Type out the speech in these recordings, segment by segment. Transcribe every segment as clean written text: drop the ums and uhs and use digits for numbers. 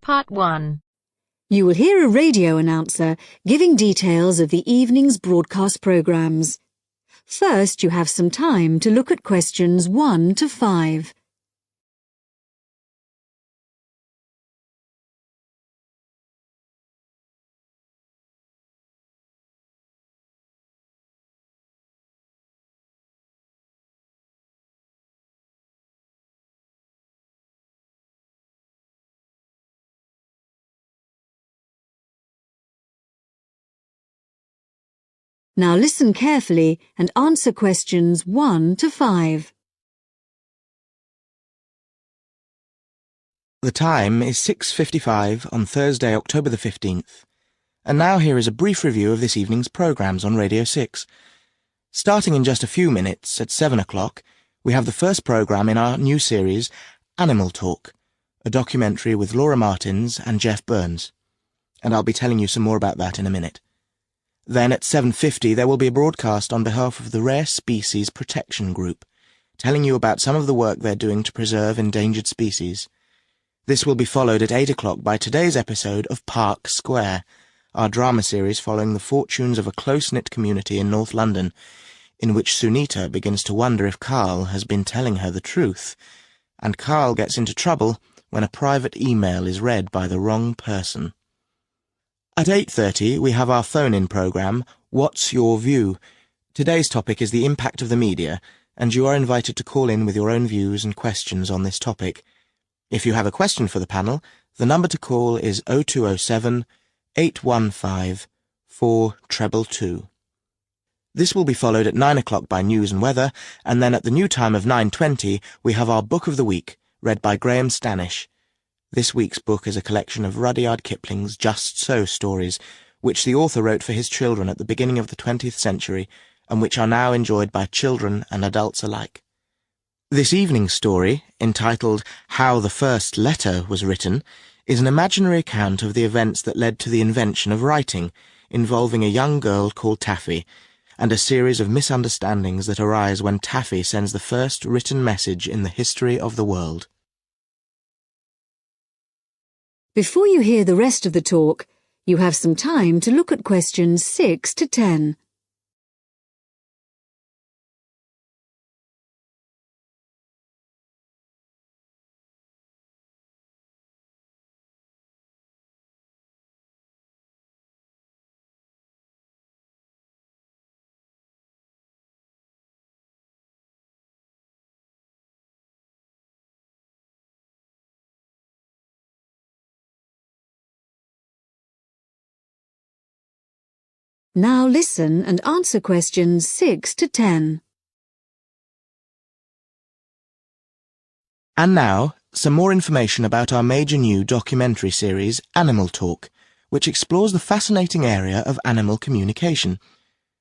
Part 1. You will hear a radio announcer giving details of the evening's broadcast programmes. First, you have some time to look at questions 1 to 5. Now listen carefully and answer questions 1 to 5. The time is 6:55 on Thursday, October the 15th. And now here is a brief review of this evening's programmes on Radio 6. Starting in just a few minutes, at 7 o'clock, we have the first programme in our new series, Animal Talk, a documentary with Laura Martins and Jeff Burns. And I'll be telling you some more about that in a minute. Then at 7:50 there will be a broadcast on behalf of the Rare Species Protection Group, telling you about some of the work they're doing to preserve endangered species. This will be followed at 8 o'clock by today's episode of Park Square, our drama series following the fortunes of a close-knit community in North London, in which Sunita begins to wonder if Carl has been telling her the truth, and Carl gets into trouble when a private email is read by the wrong person. At 8:30 we have our phone-in programme, What's Your View? Today's topic is the impact of the media, and you are invited to call in with your own views and questions on this topic. If you have a question for the panel, the number to call is 0207 815 4222. This will be followed at 9 o'clock by News and Weather, and then at the new time of 9:20 we have our Book of the Week, read by Graham Stanish. This week's book is a collection of Rudyard Kipling's Just So stories, which the author wrote for his children at the beginning of the 20th century, and which are now enjoyed by children and adults alike. This evening's story, entitled How the First Letter Was Written, is an imaginary account of the events that led to the invention of writing, involving a young girl called Taffy, and a series of misunderstandings that arise when Taffy sends the first written message in the history of the world. Before you hear the rest of the talk, you have some time to look at questions 6 to 10. Now listen and answer questions 6 to 10. And now, some more information about our major new documentary series, Animal Talk, which explores the fascinating area of animal communication.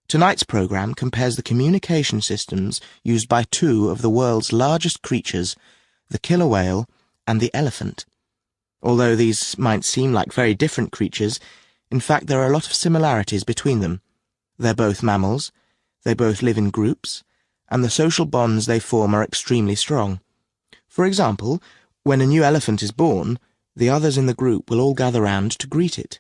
Tonight's programme compares the communication systems used by two of the world's largest creatures, the killer whale and the elephant. Although these might seem like very different creatures, in fact there are a lot of similarities between them. They're both mammals, they both live in groups, and the social bonds they form are extremely strong. For example, when a new elephant is born, the others in the group will all gather round to greet it.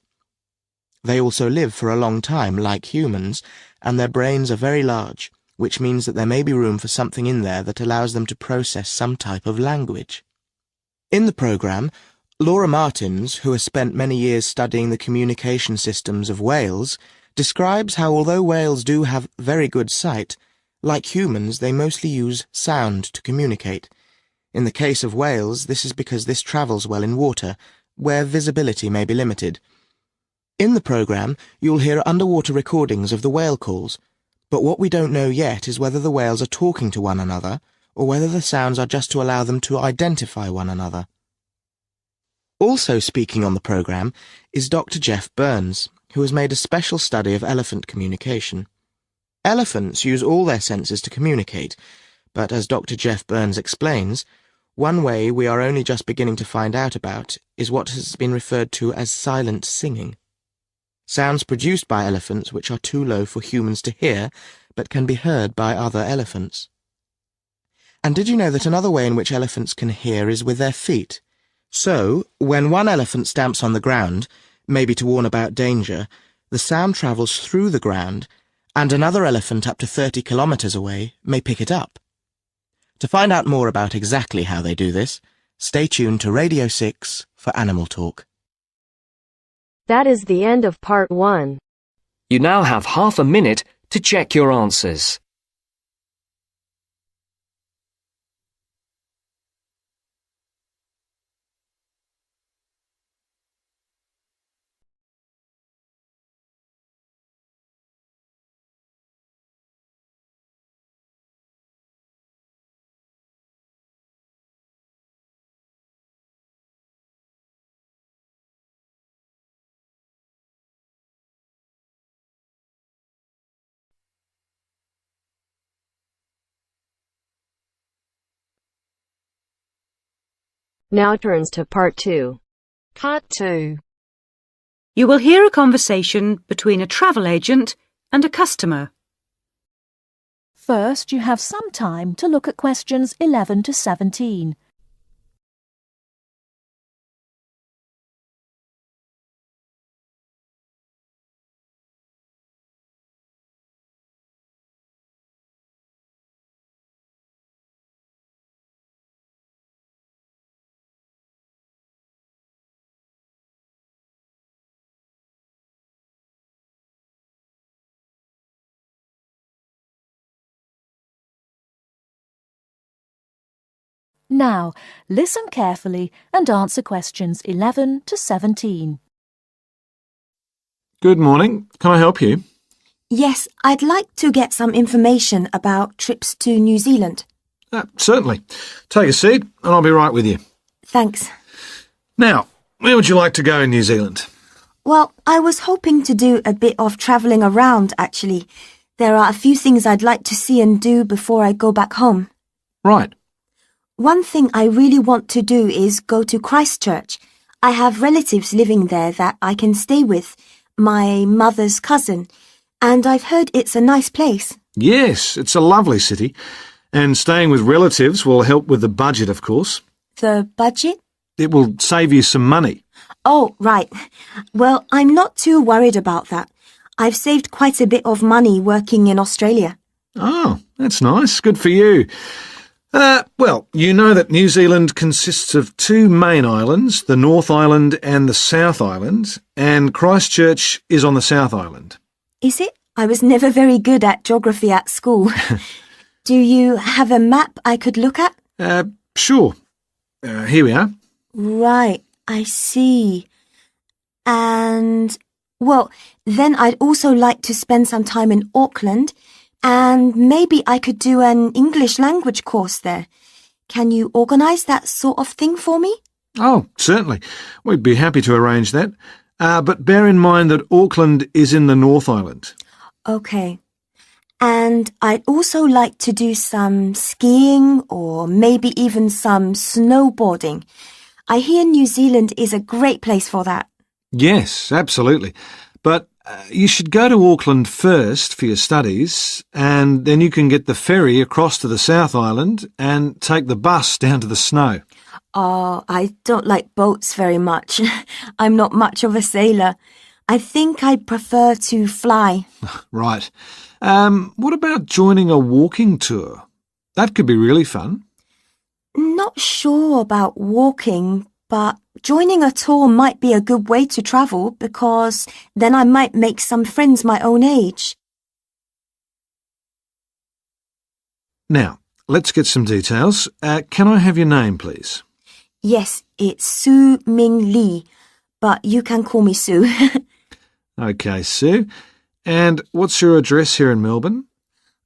They also live for a long time, like humans, and their brains are very large, which means that there may be room for something in there that allows them to process some type of language. In the programme, Laura Martins, who has spent many years studying the communication systems of whales, describes how although whales do have very good sight, like humans they mostly use sound to communicate. In the case of whales, this is because this travels well in water, where visibility may be limited. In the programme, you'll hear underwater recordings of the whale calls, but what we don't know yet is whether the whales are talking to one another, or whether the sounds are just to allow them to identify one another. Also speaking on the programme is Dr. Jeff Burns, who has made a special study of elephant communication. Elephants use all their senses to communicate, but as Dr. Jeff Burns explains, one way we are only just beginning to find out about is what has been referred to as silent singing. Sounds produced by elephants which are too low for humans to hear, but can be heard by other elephants. And did you know that another way in which elephants can hear is with their feet? So, when one elephant stamps on the ground, maybe to warn about danger, the sound travels through the ground, and another elephant up to 30 kilometres away may pick it up. To find out more about exactly how they do this, stay tuned to Radio 6 for Animal Talk. That is the end of part 1. You now have half a minute to check your answers. Now turns to part 2. Part 2. You will hear a conversation between a travel agent and a customer. First, you have some time to look at questions 11 to 17. Now, listen carefully and answer questions 11 to 17. Good morning. Can I help you? Yes, I'd like to get some information about trips to New Zealand. Certainly. Take a seat and I'll be right with you. Thanks. Now, where would you like to go in New Zealand? Well, I was hoping to do a bit of travelling around, actually. There are a few things I'd like to see and do before I go back home. Right. One thing I really want to do is go to Christchurch. I have relatives living there that I can stay with, my mother's cousin, and I've heard it's a nice place. Yes, it's a lovely city. And staying with relatives will help with the budget, of course. The budget? It will save you some money. Oh, right. Well, I'm not too worried about that. I've saved quite a bit of money working in Australia. Oh, that's nice. Good for you. Well, you know that New Zealand consists of 2 main islands, the North Island and the South Island, and Christchurch is on the South Island. Is it? I was never very good at geography at school. Do you have a map I could look at? Sure. Here we are. Right, I see. And, well, then I'd also like to spend some time in Auckland, and maybe I could do an English language course there. Can you organise that sort of thing for me? Oh, certainly. We'd be happy to arrange that. But bear in mind that Auckland is in the North Island. OK. And I'd also like to do some skiing or maybe even some snowboarding. I hear New Zealand is a great place for that. Yes, absolutely. But you should go to Auckland first for your studies, and then you can get the ferry across to the South Island and take the bus down to the snow. Oh, I don't like boats very much. I'm not much of a sailor. I think I'd prefer to fly. Right. What about joining a walking tour? That could be really fun. Not sure about walking, but joining a tour might be a good way to travel because then I might make some friends my own age. Now, let's get some details. Can I have your name, please? Yes, it's Su Ming Lee, but you can call me Sue. OK, Sue. And what's your address here in Melbourne?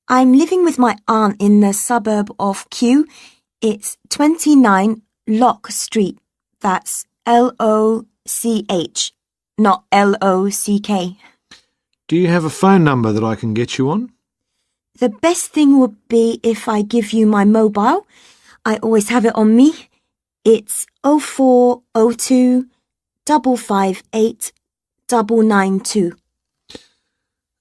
I'm living with my aunt in the suburb of Kew. It's 29 Lock Street. That's L-O-C-H, not L-O-C-K. Do you have a phone number that I can get you on? The best thing would be if I give you my mobile. I always have it on me. It's 0402 558 992.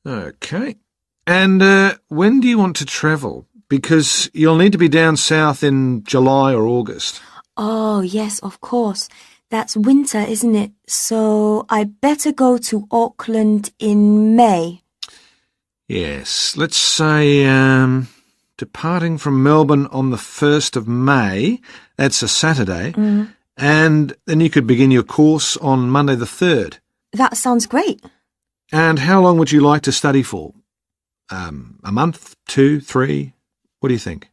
OK. And when do you want to travel? Because you'll need to be down south in July or August. Oh, yes, of course. That's winter, isn't it? So I better go to Auckland in May. Yes, let's say departing from Melbourne on the 1st of May, that's a Saturday, and then you could begin your course on Monday the 3rd. That sounds great. And how long would you like to study for? A month, 2, 3? What do you think?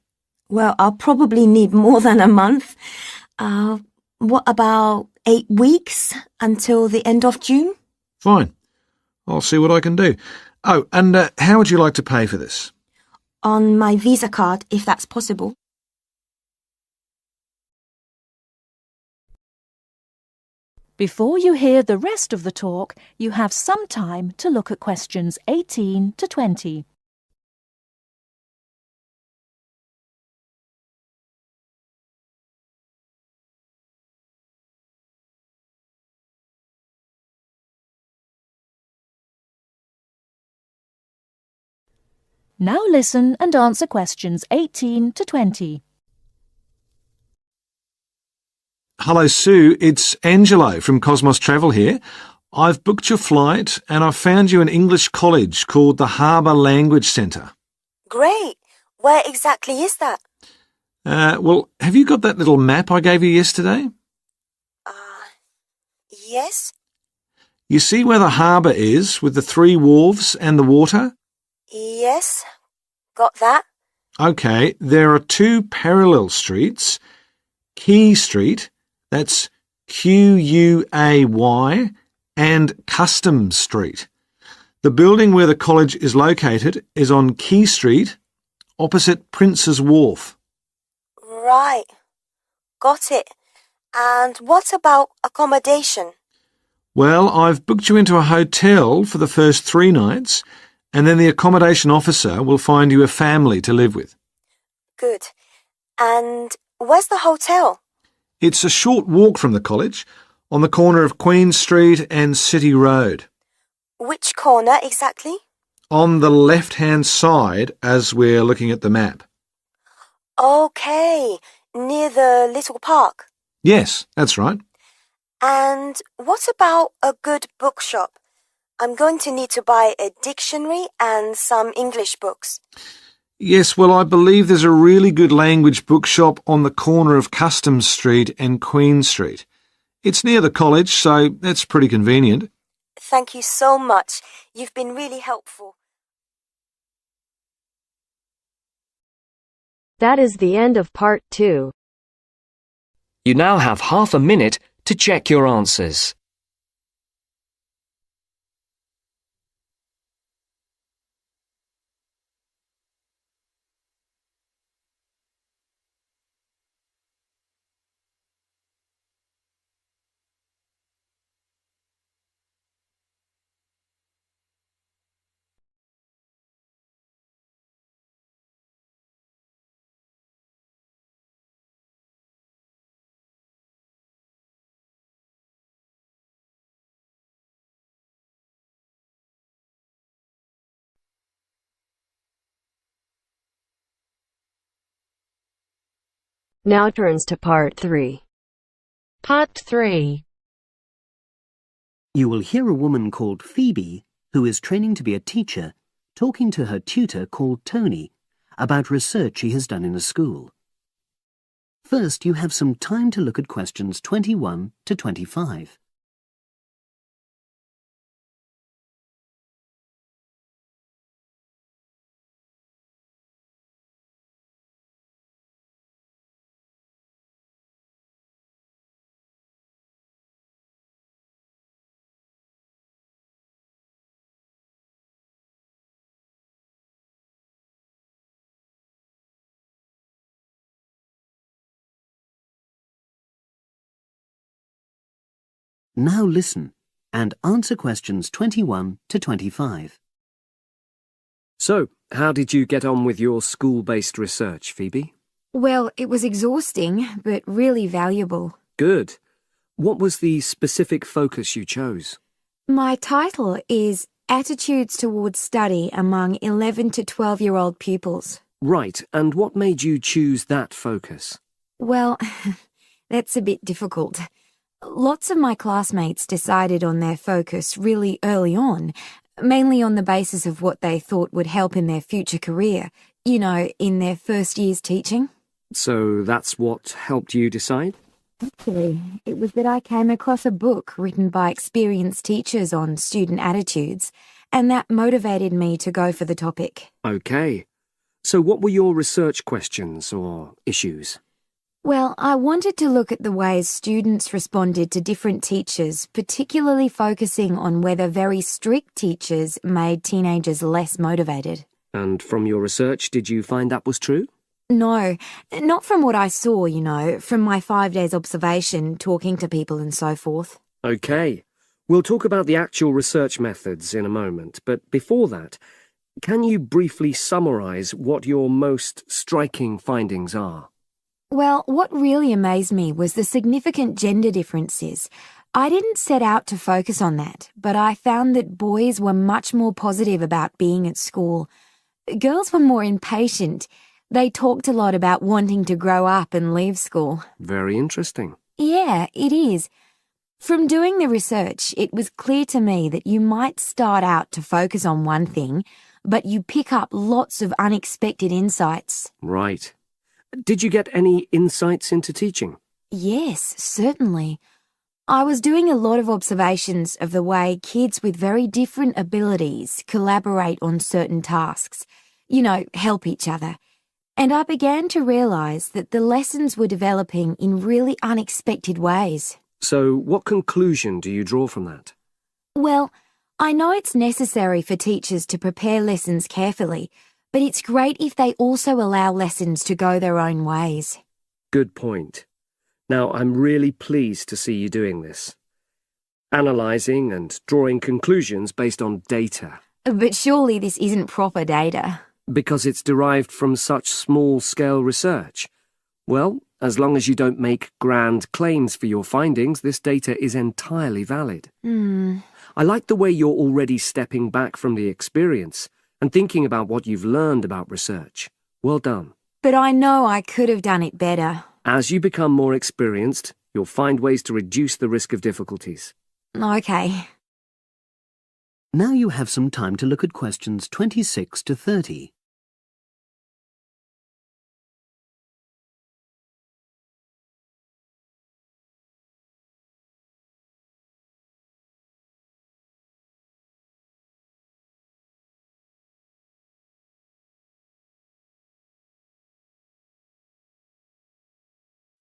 Well, I'll probably need more than a month. What about 8 weeks until the end of June? Fine. I'll see what I can do. Oh, and how would you like to pay for this? On my Visa card, if that's possible. Before you hear the rest of the talk, you have some time to look at questions 18 to 20. Now listen and answer questions 18 to 20. Hello, Sue. It's Angelo from Cosmos Travel here. I've booked your flight and I've found you an English college called the Harbour Language Centre. Great. Where exactly is that? Well, have you got that little map I gave you yesterday? Yes? You see where the harbour is with the 3 wharves and the water? Yes. Got that? OK, there are 2 parallel streets. Quay Street, that's Quay, and Customs Street. The building where the college is located is on Quay Street, opposite Prince's Wharf. Right. Got it. And what about accommodation? Well, I've booked you into a hotel for the first 3 nights, and then the accommodation officer will find you a family to live with. Good. And where's the hotel? It's a short walk from the college, on the corner of Queen Street and City Road. Which corner exactly? On the left-hand side as we're looking at the map. OK, near the little park. Yes, that's right. And what about a good bookshop? I'm going to need to buy a dictionary and some English books. Yes, well, I believe there's a really good language bookshop on the corner of Customs Street and Queen Street. It's near the college, so that's pretty convenient. Thank you so much. You've been really helpful. That is the end of part 2. You now have half a minute to check your answers. Now turns to part 3. Part 3. You will hear a woman called Phoebe, who is training to be a teacher, talking to her tutor called Tony about research she has done in a school. First, you have some time to look at questions 21 to 25. Now listen and answer questions 21 to 25. So, how did you get on with your school-based research, Phoebe? Well, it was exhausting, but really valuable. Good. What was the specific focus you chose? My title is Attitudes Towards Study Among 11 to 12-year-old Pupils. Right, and what made you choose that focus? Well, That's a bit difficult. Lots of my classmates decided on their focus really early on, mainly on the basis of what they thought would help in their future career, in their first year's teaching. So that's what helped you decide? Actually, it was that I came across a book written by experienced teachers on student attitudes, and that motivated me to go for the topic. OK. So what were your research questions or issues? Well, I wanted to look at the ways students responded to different teachers, particularly focusing on whether very strict teachers made teenagers less motivated. And from your research, did you find that was true? No, not from what I saw, from my 5 days observation, talking to people and so forth. OK. We'll talk about the actual research methods in a moment, but before that, can you briefly summarise what your most striking findings are? Well, what really amazed me was the significant gender differences. I didn't set out to focus on that, but I found that boys were much more positive about being at school. Girls were more impatient. They talked a lot about wanting to grow up and leave school. Very interesting. Yeah, it is. From doing the research, it was clear to me that you might start out to focus on one thing, but you pick up lots of unexpected insights. Right. Did you get any insights into teaching? Yes, certainly. I was doing a lot of observations of the way kids with very different abilities collaborate on certain tasks, help each other. And I began to realise that the lessons were developing in really unexpected ways. So what conclusion do you draw from that? Well, I know it's necessary for teachers to prepare lessons carefully, but it's great if they also allow lessons to go their own ways. Good point. Now, I'm really pleased to see you doing this. Analysing and drawing conclusions based on data. But surely this isn't proper data. Because it's derived from such small-scale research. Well, as long as you don't make grand claims for your findings, this data is entirely valid. I like the way you're already stepping back from the experience and thinking about what you've learned about research. Well done. But I know I could have done it better. As you become more experienced, you'll find ways to reduce the risk of difficulties. OK. Now you have some time to look at questions 26 to 30.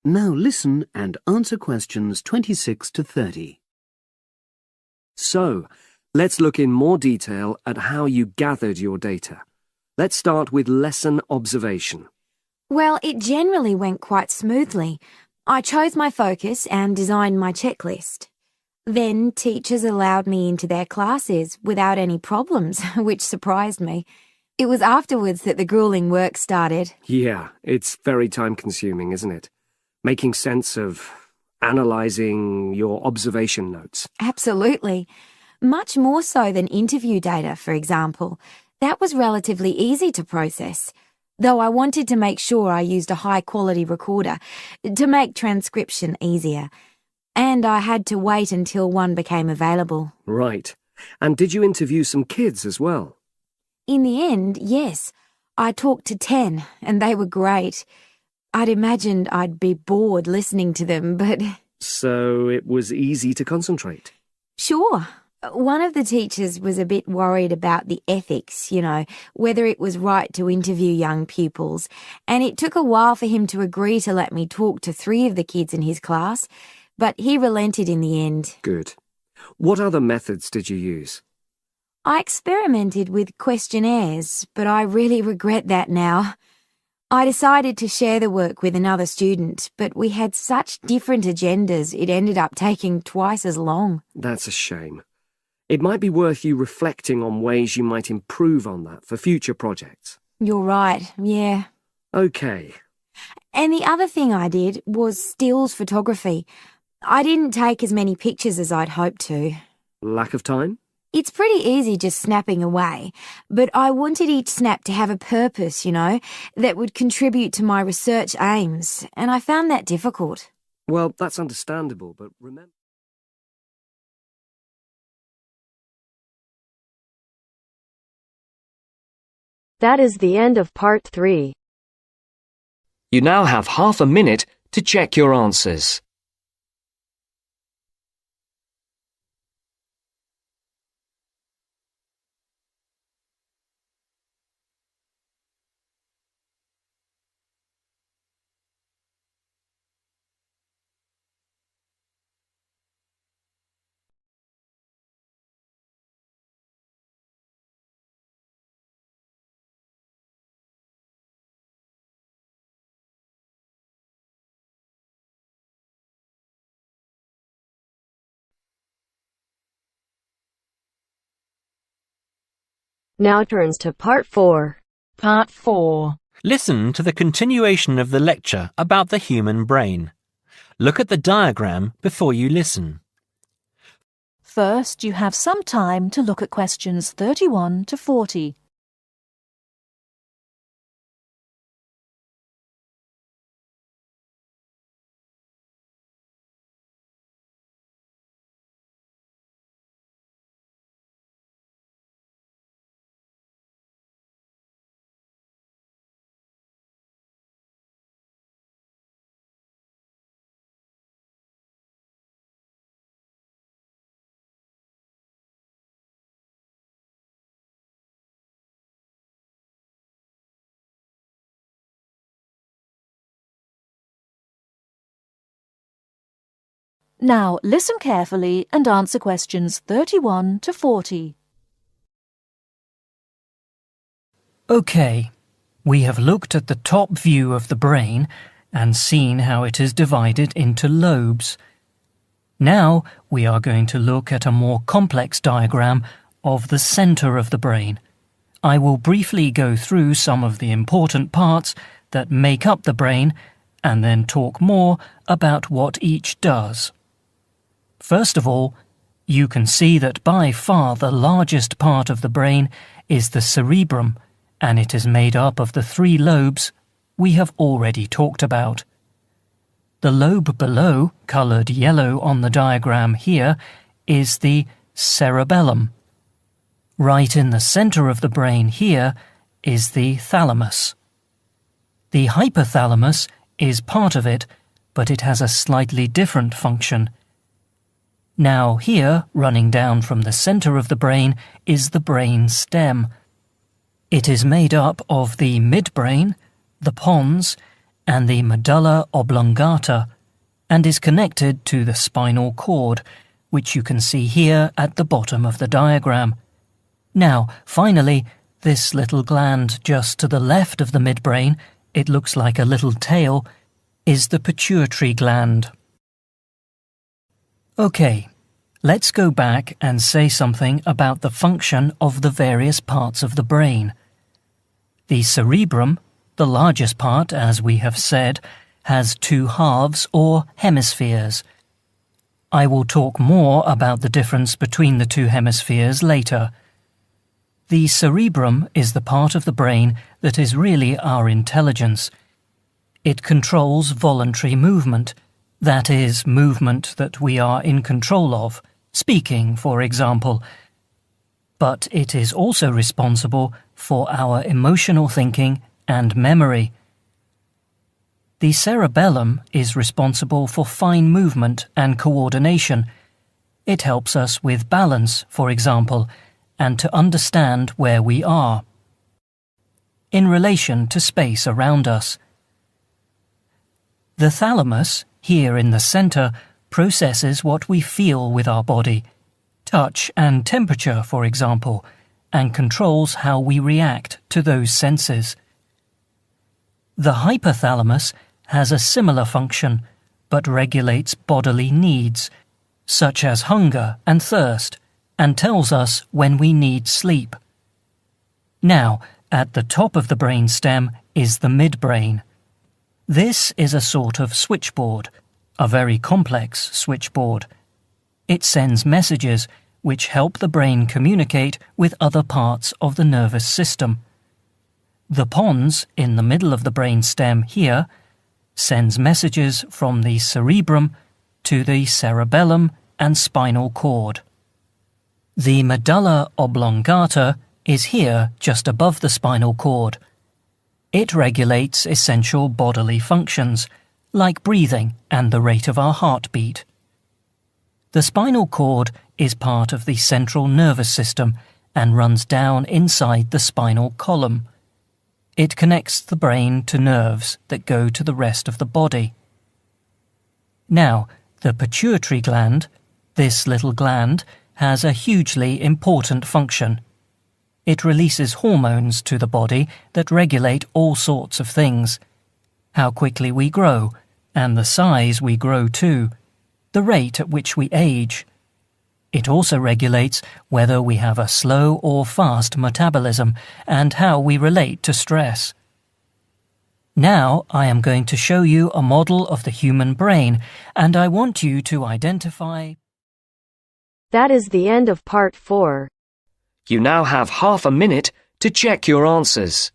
Now listen and answer questions 26 to 30. So, let's look in more detail at how you gathered your data. Let's start with lesson observation. Well, it generally went quite smoothly. I chose my focus and designed my checklist. Then teachers allowed me into their classes without any problems, which surprised me. It was afterwards that the grueling work started. Yeah, it's very time-consuming, isn't it? Making sense of analysing your observation notes. Absolutely. Much more so than interview data, for example. That was relatively easy to process, though I wanted to make sure I used a high-quality recorder to make transcription easier. And I had to wait until one became available. Right. And did you interview some kids as well? In the end, yes. I talked to 10, and they were great. I'd imagined I'd be bored listening to them, but... So it was easy to concentrate? Sure. One of the teachers was a bit worried about the ethics, whether it was right to interview young pupils, and it took a while for him to agree to let me talk to 3 of the kids in his class, but he relented in the end. Good. What other methods did you use? I experimented with questionnaires, but I really regret that now. I decided to share the work with another student, but we had such different agendas it ended up taking twice as long. That's a shame. It might be worth you reflecting on ways you might improve on that for future projects. You're right, yeah. OK. And the other thing I did was stills photography. I didn't take as many pictures as I'd hoped to. Lack of time? It's pretty easy just snapping away, but I wanted each snap to have a purpose, that would contribute to my research aims, and I found that difficult. Well, that's understandable, but remember... That is the end of part 3. You now have half a minute to check your answers. Now turns to part 4. Part 4. Listen to the continuation of the lecture about the human brain. Look at the diagram before you listen. First, you have some time to look at questions 31 to 40. Now listen carefully and answer questions 31 to 40. OK, we have looked at the top view of the brain and seen how it is divided into lobes. Now we are going to look at a more complex diagram of the centre of the brain. I will briefly go through some of the important parts that make up the brain and then talk more about what each does. First of all, you can see that by far the largest part of the brain is the cerebrum, and it is made up of the 3 lobes we have already talked about. The lobe below, coloured yellow on the diagram here, is the cerebellum. Right in the centre of the brain here is the thalamus. The hypothalamus is part of it, but it has a slightly different function. Now here, running down from the centre of the brain, is the brain stem. It is made up of the midbrain, the pons, and the medulla oblongata, and is connected to the spinal cord, which you can see here at the bottom of the diagram. Now, finally, this little gland just to the left of the midbrain, it looks like a little tail, is the pituitary gland. OK, let's go back and say something about the function of the various parts of the brain. The cerebrum, the largest part, as we have said, has 2 halves or hemispheres. I will talk more about the difference between the 2 hemispheres later. The cerebrum is the part of the brain that is really our intelligence. It controls voluntary movement, that is, movement that we are in control of, speaking, for example. But it is also responsible for our emotional thinking and memory. The cerebellum is responsible for fine movement and coordination. It helps us with balance, for example, and to understand where we are in relation to space around us. The thalamus, here in the centre, processes what we feel with our body, touch and temperature, for example, and controls how we react to those senses. The hypothalamus has a similar function, but regulates bodily needs, such as hunger and thirst, and tells us when we need sleep. Now, at the top of the brain stem is the midbrain. This is a sort of switchboard, a very complex switchboard. It sends messages which help the brain communicate with other parts of the nervous system. The pons, in the middle of the brain stem here, sends messages from the cerebrum to the cerebellum and spinal cord. The medulla oblongata is here just above the spinal cord. It regulates essential bodily functions, like breathing and the rate of our heartbeat. The spinal cord is part of the central nervous system and runs down inside the spinal column. It connects the brain to nerves that go to the rest of the body. Now, the pituitary gland, this little gland, has a hugely important function. It releases hormones to the body that regulate all sorts of things. How quickly we grow, and the size we grow to, the rate at which we age. It also regulates whether we have a slow or fast metabolism and how we relate to stress. Now I am going to show you a model of the human brain, and I want you to identify... That is the end of part 4. You now have half a minute to check your answers.